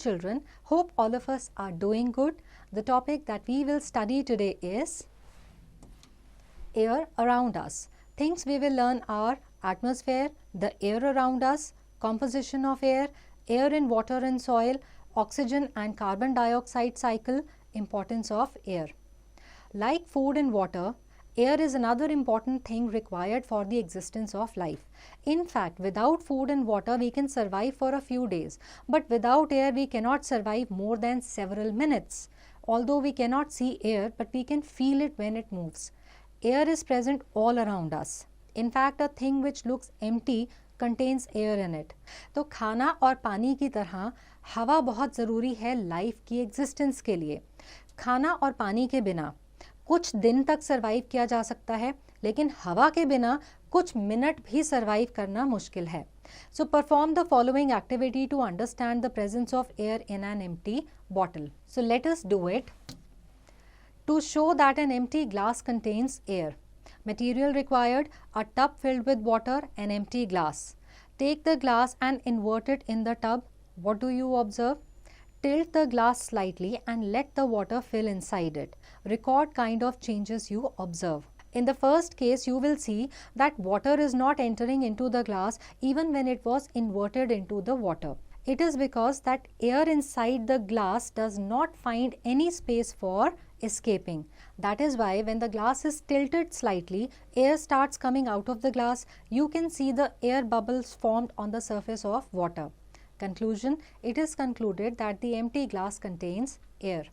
children, hope all of us are doing good. The topic that we will study today is air around us. Things we will learn are atmosphere, the air around us, composition of air, air in water and soil, oxygen and carbon dioxide cycle, importance of air. Like food and water, air is another important thing required for the existence of life. In fact, without food and water, we can survive for a few days, but without air, we cannot survive more than several minutes. Although we cannot see air, but we can feel it when it moves. Air is present all around us. In fact, a thing which looks empty contains air in it. तो खाना और पानी की तरह हवा बहुत ज़रूरी है लाइफ की एग्जिस्टेंस के लिए. खाना और पानी के बिना कुछ दिन तक सरवाइव किया जा सकता है, लेकिन हवा के बिना कुछ मिनट भी सरवाइव करना मुश्किल है. So perform the following activity to understand the presence of air in an empty bottle. So let us do it. To show that an empty glass contains air. Material required: a tub filled with water, an empty glass. Take the glass and invert it in the tub. What do you observe? Tilt the glass slightly and let the water fill inside it. Record kind of changes you observe. In the first case, you will see that water is not entering into the glass even when it was inverted into the water. It is because that air inside the glass does not find any space for escaping. That is why when the glass is tilted slightly, air starts coming out of the glass. You can see the air bubbles formed on the surface of water. Conclusion: it is concluded that the empty glass contains air.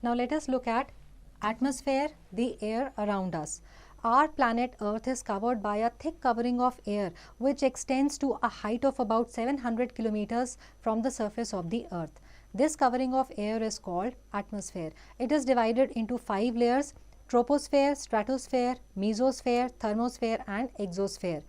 Now let us look at atmosphere, the air around us. Our planet Earth is covered by a thick covering of air which extends to a height of about 700 kilometers from the surface of the Earth. This covering of air is called atmosphere. It is divided into 5 layers: troposphere, stratosphere, mesosphere, thermosphere and exosphere.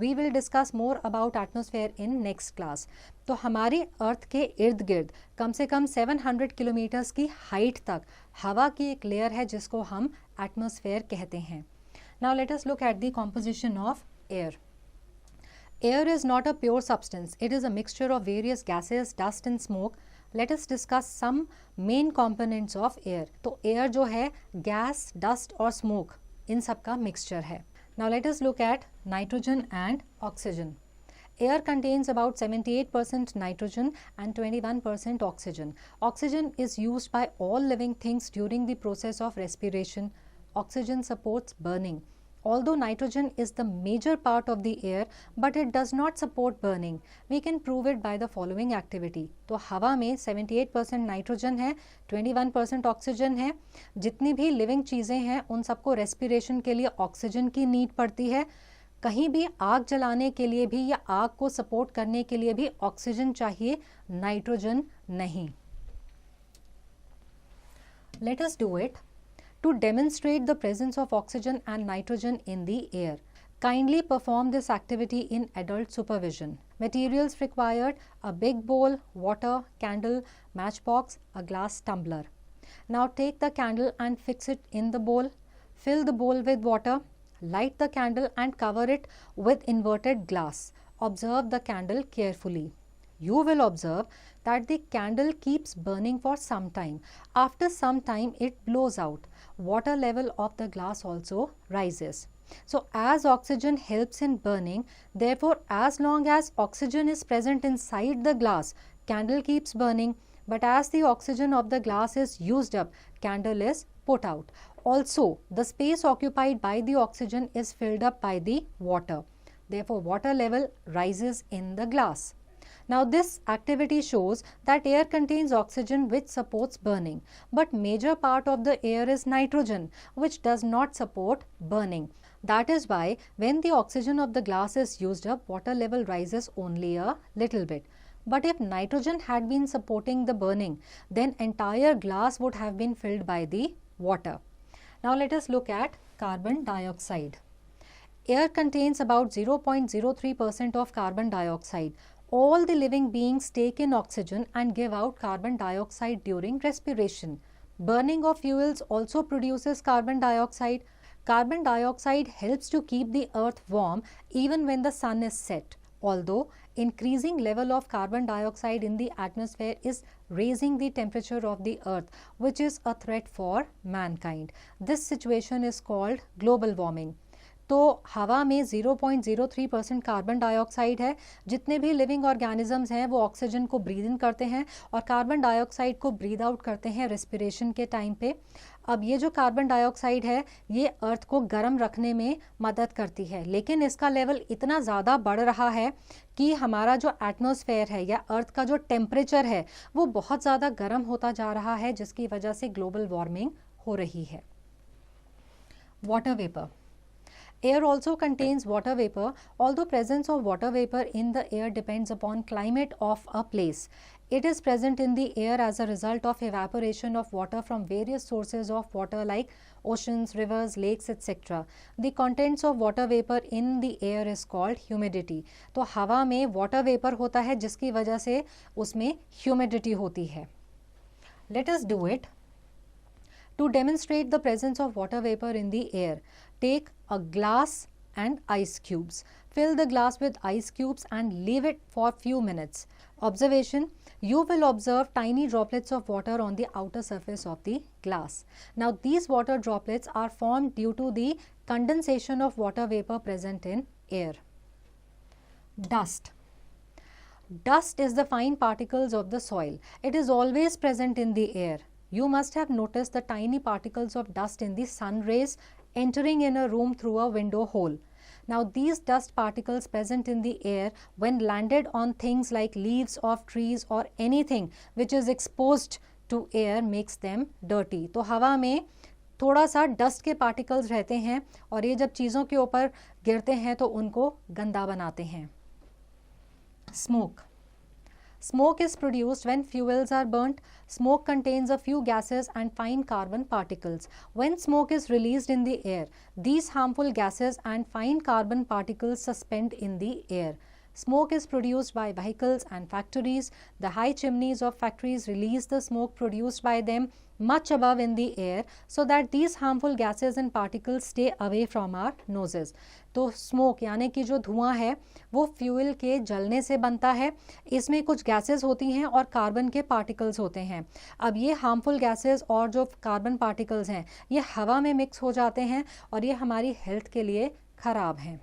We will discuss more about atmosphere in next class. तो हमारी अर्थ के इर्द गिर्द कम से कम 700 kilometres की height तक हवा की एक लेयर है जिसको हम एटमॉस्फेयर कहते हैं. Now let us look at the composition of air. Air is not a pure substance. It is a mixture of various gases, dust and smoke. Let us discuss some main components of air. तो air जो है gas, dust और smoke इन सब का mixture है. Now let us look at nitrogen and oxygen. Air contains about 78% nitrogen and 21% oxygen. Oxygen is used by all living things during the process of respiration. Oxygen supports burning. Although nitrogen is the major part of the air, but it does not support burning. We can prove it by the following activity. तो हवा में 78% nitrogen है, 21% oxygen है. जितनी भी living चीज़ें हैं उन सबको रेस्पिरेशन के लिए ऑक्सीजन की नीड पड़ती है. कहीं भी आग जलाने के लिए भी या आग को सपोर्ट करने के लिए भी ऑक्सीजन चाहिए, नाइट्रोजन नहीं. Let us do it. To demonstrate the presence of oxygen and nitrogen in the air, kindly perform this activity in adult supervision. Materials required: a big bowl, water, candle, matchbox, a glass tumbler. Now take the candle and fix it in the bowl. Fill the bowl with water. Light the candle and cover it with inverted glass. Observe the candle carefully. You will observe that the candle keeps burning for some time. After some time, it blows out. Water level of the glass also rises. So as oxygen helps in burning, therefore as long as oxygen is present inside the glass, candle keeps burning. But as the oxygen of the glass is used up, candle is put out. Also, the space occupied by the oxygen is filled up by the water. Therefore, water level rises in the glass. Now this activity shows that air contains oxygen which supports burning, but major part of the air is nitrogen which does not support burning. That is why when the oxygen of the glass is used up, water level rises only a little bit. But if nitrogen had been supporting the burning, then entire glass would have been filled by the water. Now let us look at carbon dioxide. Air contains about 0.03% of carbon dioxide. All the living beings take in oxygen and give out carbon dioxide during respiration. Burning of fuels also produces carbon dioxide. Carbon dioxide helps to keep the earth warm even when the sun is set. Although increasing level of carbon dioxide in the atmosphere is raising the temperature of the earth, which is a threat for mankind. This situation is called global warming. तो हवा में 0.03% carbon dioxide है. जितने भी living organisms हैं वो oxygen को breathe in करते हैं और कार्बन डाइऑक्साइड को ब्रीद आउट करते हैं रेस्पिरेशन के टाइम पे. अब ये जो कार्बन डाइऑक्साइड है ये अर्थ को गर्म रखने में मदद करती है, लेकिन इसका लेवल इतना ज़्यादा बढ़ रहा है कि हमारा जो एटमॉस्फेयर है या अर्थ का जो टेम्परेचर है वो बहुत ज़्यादा गर्म होता जा रहा है, जिसकी वजह से ग्लोबल वार्मिंग हो रही है. Water vapour. Air also contains water vapor. Although presence of water vapor in the air depends upon climate of a place, it is present in the air as a result of evaporation of water from various sources of water like oceans, rivers, lakes, etc. The contents of water vapor in the air is called humidity. तो हवा में water vapor होता है जिसकी वजह से उसमें humidity होती है. Let us do it. To demonstrate the presence of water vapor in the air, take a glass and ice cubes. Fill the glass with ice cubes and leave it for few minutes. Observation: you will observe tiny droplets of water on the outer surface of the glass. Now these water droplets are formed due to the condensation of water vapor present in air. Dust. Dust is the fine particles of the soil. It is always present in the air. You must have noticed the tiny particles of dust in the sun rays entering in a room through a window hole. Now these dust particles present in the air when landed on things like leaves of trees or anything which is exposed to air makes them dirty. तो हवा में थोड़ा सा dust के particles रहते हैं और ये जब चीज़ों के ऊपर गिरते हैं तो उनको गंदा बनाते हैं. Smoke. Smoke is produced when fuels are burnt. Smoke contains a few gases and fine carbon particles. When smoke is released in the air, these harmful gases and fine carbon particles suspend in the air. Smoke is produced by vehicles and factories. The high chimneys of factories release the smoke produced by them much above in the air so that these harmful gases and particles stay away from our noses. तो smoke यानी कि जो धुआं है वो fuel के जलने से बनता है. इसमें कुछ गैसेस होती हैं और कार्बन के पार्टिकल्स होते हैं. अब ये हार्मफुल गैसेस और जो कार्बन पार्टिकल्स हैं ये हवा में मिक्स हो जाते हैं और ये हमारी हेल्थ के लिए ख़राब हैं.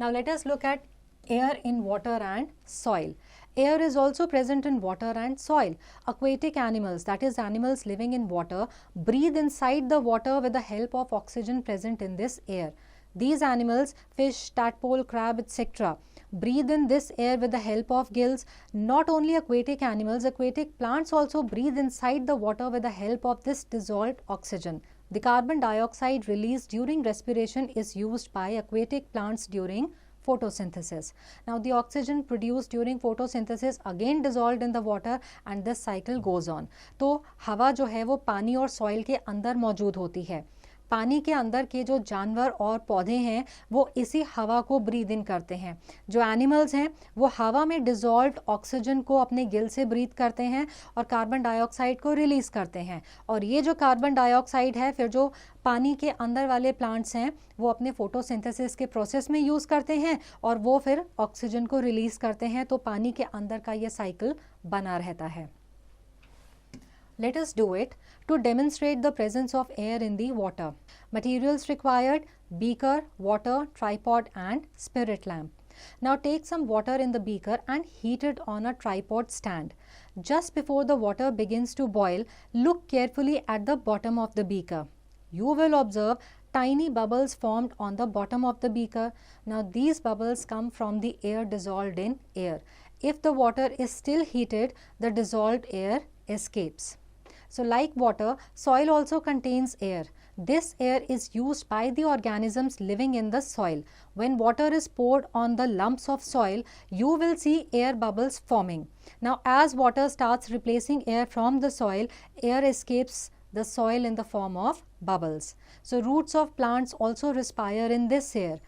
Now let us look at air in water and soil. Air is also present in water and soil. Aquatic animals, that is animals living in water, breathe inside the water with the help of oxygen present in this air. These animals, fish, tadpole, crab, etc., breathe in this air with the help of gills. Not only aquatic animals, aquatic plants also breathe inside the water with the help of this dissolved oxygen. The carbon dioxide released during respiration is used by aquatic plants during photosynthesis. Now the oxygen produced during photosynthesis again dissolved in the water and this cycle goes on. तो हवा जो है वो पानी और soil के अंदर मौजूद होती है. पानी के अंदर के जो जानवर और पौधे हैं वो इसी हवा को ब्रीद इन करते हैं. जो एनिमल्स हैं वो हवा में डिज़ोल्व्ड ऑक्सीजन को अपने गिल से ब्रीथ करते हैं और कार्बन डाइऑक्साइड को रिलीज़ करते हैं. और ये जो कार्बन डाइऑक्साइड है फिर जो पानी के अंदर वाले प्लांट्स हैं वो अपने फोटोसिंथेसिस के प्रोसेस में यूज़ करते हैं और वो फिर ऑक्सीजन को रिलीज़ करते हैं. तो पानी के अंदर का ये साइकिल बना रहता है. Let us do it to demonstrate the presence of air in the water. Materials required: beaker, water, tripod and spirit lamp. Now take some water in the beaker and heat it on a tripod stand. Just before the water begins to boil, look carefully at the bottom of the beaker. You will observe tiny bubbles formed on the bottom of the beaker. Now these bubbles come from the air dissolved in air. If the water is still heated, the dissolved air escapes. So like water, soil also contains air. This air is used by the organisms living in the soil. When water is poured on the lumps of soil, you will see air bubbles forming. Now as water starts replacing air from the soil, air escapes the soil in the form of bubbles. So roots of plants also respire in this air.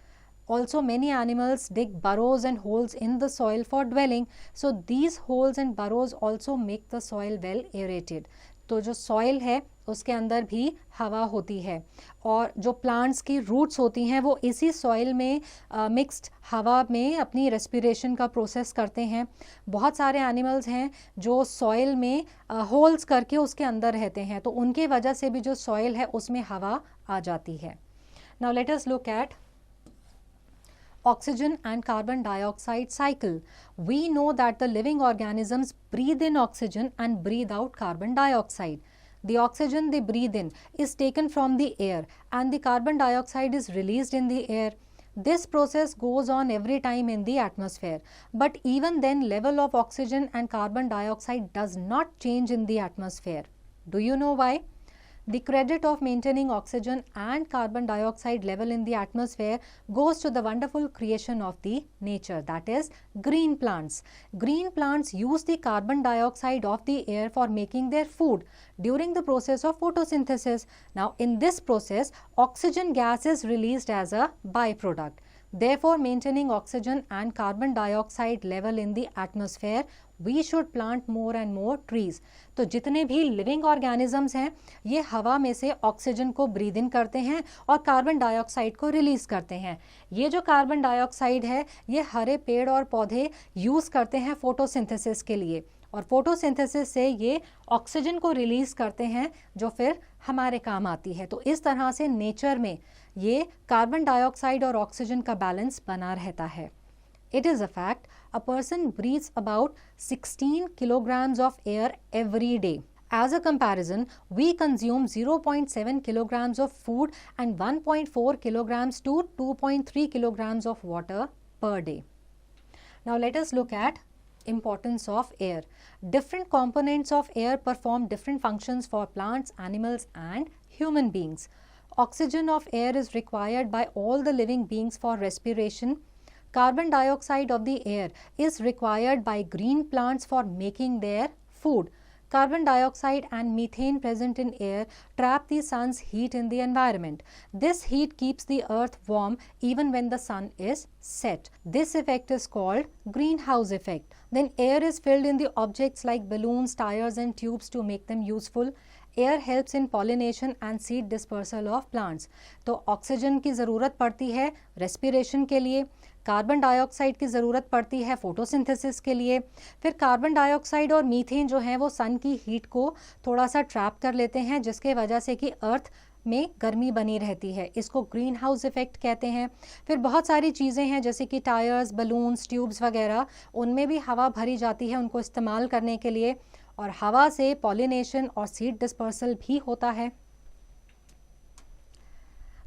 Also many animals dig burrows and holes in the soil for dwelling. So these holes and burrows also make the soil well aerated. तो जो soil है उसके अंदर भी हवा होती है, और जो प्लांट्स की रूट्स होती हैं वो इसी सॉइल में मिक्स्ड हवा में अपनी रेस्पिरेशन का प्रोसेस करते हैं। बहुत सारे एनिमल्स हैं जो सॉइल में होल्स करके उसके अंदर रहते हैं, तो उनके वजह से भी जो सॉइल है उसमें हवा आ जाती है। Now let us look at oxygen and carbon dioxide cycle. We know that the living organisms breathe in oxygen and breathe out carbon dioxide. The oxygen they breathe in is taken from the air and the carbon dioxide is released in the air. This process goes on every time in the atmosphere. But even then, level of oxygen and carbon dioxide does not change in the atmosphere. Do you know why? The credit of maintaining oxygen and carbon dioxide level in the atmosphere goes to the wonderful creation of the nature, that is green plants. Green plants use the carbon dioxide of the air for making their food during the process of photosynthesis. Now, in this process, oxygen gas is released as a byproduct. Therefore, maintaining oxygen and carbon dioxide level in the atmosphere, we should plant more and more trees. तो जितने भी living organisms हैं ये हवा में से oxygen को breathe in करते हैं और कार्बन डाइऑक्साइड को रिलीज करते हैं। ये जो कार्बन डाइऑक्साइड है ये हरे पेड़ और पौधे यूज़ करते हैं फोटोसिंथेसिस के लिए, और फोटोसिंथेसिस से ये ऑक्सीजन को रिलीज करते हैं जो फिर हमारे काम आती है। तो इस तरह से नेचर में ये कार्बन डाइऑक्साइड और ऑक्सीजन का बैलेंस बना रहता है। It is a fact, a person breathes about 16 kilograms of air every day. As a comparison, we consume 0.7 kilograms of food and 1.4 kilograms to 2.3 kilograms of water per day. Now let us look at importance of air. Different components of air perform different functions for plants, animals and human beings. Oxygen of air is required by all the living beings for respiration. Carbon dioxide of the air is required by green plants for making their food. Carbon dioxide and methane present in air trap the sun's heat in the environment. This heat keeps the earth warm even when the sun is set. This effect is called greenhouse effect. Then air is filled in the objects like balloons, tires and tubes to make them useful. Air helps in pollination and seed dispersal of plants. तो oxygen की ज़रूरत पड़ती है respiration के लिए, carbon dioxide की ज़रूरत पड़ती है फोटोसिंथेसिस के लिए, फिर कार्बन डाइऑक्साइड और मीथेन जो है वो सन की हीट को थोड़ा सा ट्रैप कर लेते हैं जिसके वजह से कि अर्थ में गर्मी बनी रहती है। इसको ग्रीन हाउस इफेक्ट कहते हैं। फिर बहुत सारी चीज़ें हैं जैसे कि टायर्स, बलून्स, ट्यूब्स वगैरह, उनमें भी हवा भरी जाती है उनको इस्तेमाल करने के लिए, और हवा से पॉलिनेशन और सीड डिस्पर्सल भी होता है।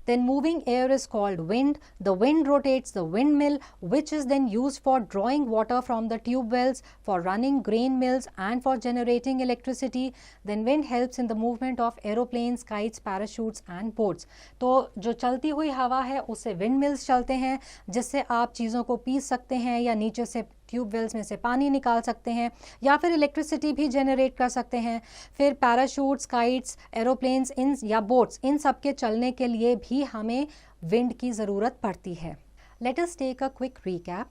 Then moving air is called wind. The wind rotates the windmill, which is then used for drawing water from the tube wells, for running grain mills and for generating electricity. Then wind helps in the movement of aeroplanes, kites, parachutes and boats. तो जो चलती हुई हवा है उससे wind mills चलते हैं जिससे आप चीज़ों को पीस सकते हैं या नीचे से ट्यूब वेल्स में से पानी निकाल सकते हैं या फिर इलेक्ट्रिसिटी भी जनरेट कर सकते हैं। फिर पैराशूट्स, काइट्स, एरोप्लेन्स इन या बोट्स, इन सब के चलने के लिए भी हमें विंड की ज़रूरत पड़ती है। Let us take a quick recap.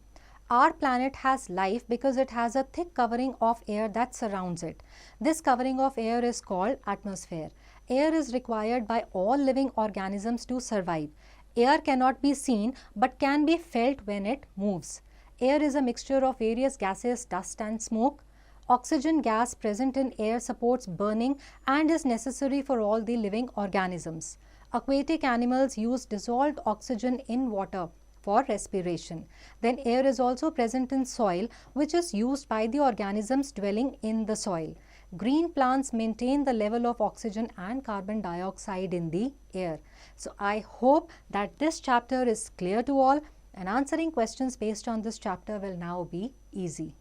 Our planet has life because it has a thick covering of air that surrounds it. This covering of air is called atmosphere. Air is required by all living organisms to survive. Air cannot be seen but can be felt when it moves. Air is a mixture of various gases, dust and smoke. Oxygen gas present in air supports burning and is necessary for all the living organisms. Aquatic animals use dissolved oxygen in water for respiration. Then air is also present in soil, which is used by the organisms dwelling in the soil. Green plants maintain the level of oxygen and carbon dioxide in the air. So I hope that this chapter is clear to all, and answering questions based on this chapter will now be easy.